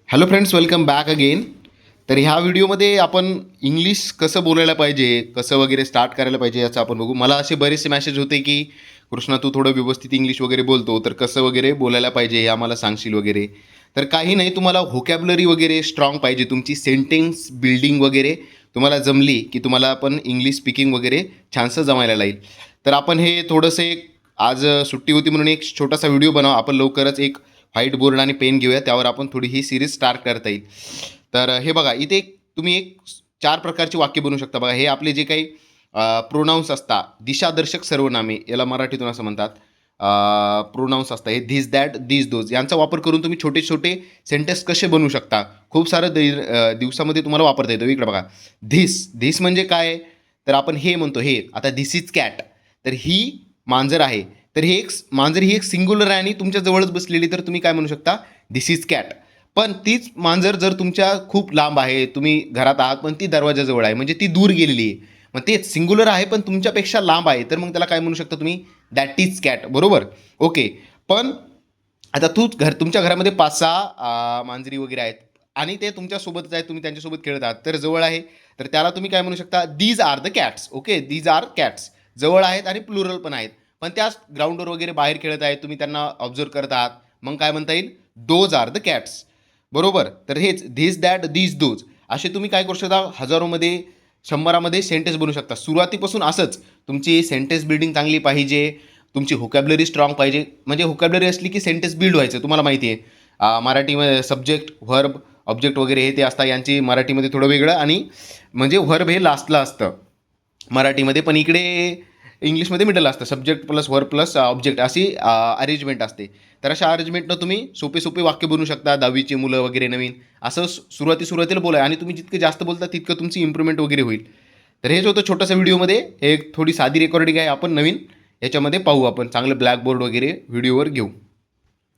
Hello friends, welcome back again. तर ह्या व्हिडिओमध्ये आपण इंग्लिश कसं बोलायला पाहिजे, कसं वगैरे स्टार्ट करायला पाहिजे याचं आपण बघू. मला असे बरेचसे मॅसेज होते की कृष्णा तू थोडं व्यवस्थित इंग्लिश वगैरे बोलतो, तर कसं वगैरे बोलायला पाहिजे हे आम्हाला सांगशील वगैरे. तर काही नाही, तुम्हाला व्होकॅब्युलरी वगैरे स्ट्रॉंग पाहिजे, तुमची सेंटेन्स बिल्डिंग वगैरे तुम्हाला जमली की तुम्हाला पण इंग्लिश स्पीकिंग वगैरे छानसं जमायला लागेल. तर आपण हे थोडंसं आज सुट्टी होती म्हणून एक छोटासा व्हिडिओ बनवा. आपण लवकरच एक व्हाईट बोर्ड आणि पेन घेऊया, त्यावर आपण थोडी ही सिरीज स्टार्ट करता येईल. तर हे बघा, इथे तुम्ही एक 4 प्रकारची वाक्य बनवू शकता. बघा, हे आपले जे काही प्रोनाऊन्स असतात, दिशादर्शक सर्वनामे याला मराठीतून असं म्हणतात. प्रोनाऊन्स असतात हे धिस, दॅट, दिस, दोज यांचा वापर करून तुम्ही छोटे छोटे सेंटेन्स कसे बनवू शकता. खूप सारं दिवसामध्ये तुम्हाला वापरता येतो. इकडे बघा, धिस धिस म्हणजे काय, तर आपण हे म्हणतो हे. आता धिस इज कॅट, तर ही मांजर आहे. तर हे एक मांजर ही एक सिंग्युलर आहे आणि तुमच्या जवळच बसलेली, तर तुम्ही काय म्हणू शकता, धिस इज कॅट. पण तीच मांजर जर तुमच्या खूप लांब आहे, तुम्ही घरात आहात पण ती दरवाजाजवळ आहे, म्हणजे ती दूर गेलेली आहे. मग तेच सिंग्युलर आहे पण तुमच्यापेक्षा लांब आहे, तर मग त्याला काय म्हणू शकता तुम्ही, दॅट इज कॅट. बरोबर, ओके. पण आता तुमच्या घरामध्ये 5-6 मांजरी वगैरे आहेत आणि ते तुमच्यासोबतच आहेत, तुम्ही त्यांच्यासोबत खेळत आहात, तर जवळ आहे. तर त्याला तुम्ही काय म्हणू शकता, these are the cats. Okay, these are cats, जवळ आहेत आणि प्लुरल पण आहेत. पण त्याच ग्राउंडवर वगैरे बाहेर खेळत आहेत, तुम्ही त्यांना ऑब्झर्व करत आहात, मग काय म्हणता येईल, दोज आर द कॅट्स. बरोबर, तर हेच धिस, दॅट, दीज, दोज असे तुम्ही काय करू शकता, हजारोमध्ये 100मध्ये सेंटेन्स बनवू शकता. सुरुवातीपासून असंच तुमची सेंटेन्स बिल्डिंग चांगली पाहिजे, तुमची व्होकॅब्युलरी स्ट्रॉंग पाहिजे. म्हणजे व्होकॅब्युलरी असली की सेंटेन्स बिल्ड व्हायचं. तुम्हाला माहिती आहे, मराठीमध्ये सब्जेक्ट, व्हर्ब, ऑब्जेक्ट वगैरे हे ते असतात. यांची मराठीमध्ये थोडं वेगळं, आणि म्हणजे व्हर्ब हे लास्टला असतं मराठीमध्ये, पण इकडे इंग्लिशमध्ये मिडल असतं. Subject plus verb plus object अशी अरेंजमेंट असते. तर अशा अरेंजमेंटनं तुम्ही सोपे सोपे वाक्य बनवू शकता. 10वीची मुलं वगैरे नवीन असं सुरुवातीला बोला, आणि तुम्ही जितके जास्त बोलता तितकं तुमची इम्प्रूव्हमेंट वगैरे होईल. तर हेच होतं छोट्याशा व्हिडिओमध्ये. एक थोडी साधी रेकॉर्डिंग आहे, आपण नवीन याच्यामध्ये पाहू, आपण चांगलं ब्लॅकबोर्ड वगैरे व्हिडिओवर घेऊ.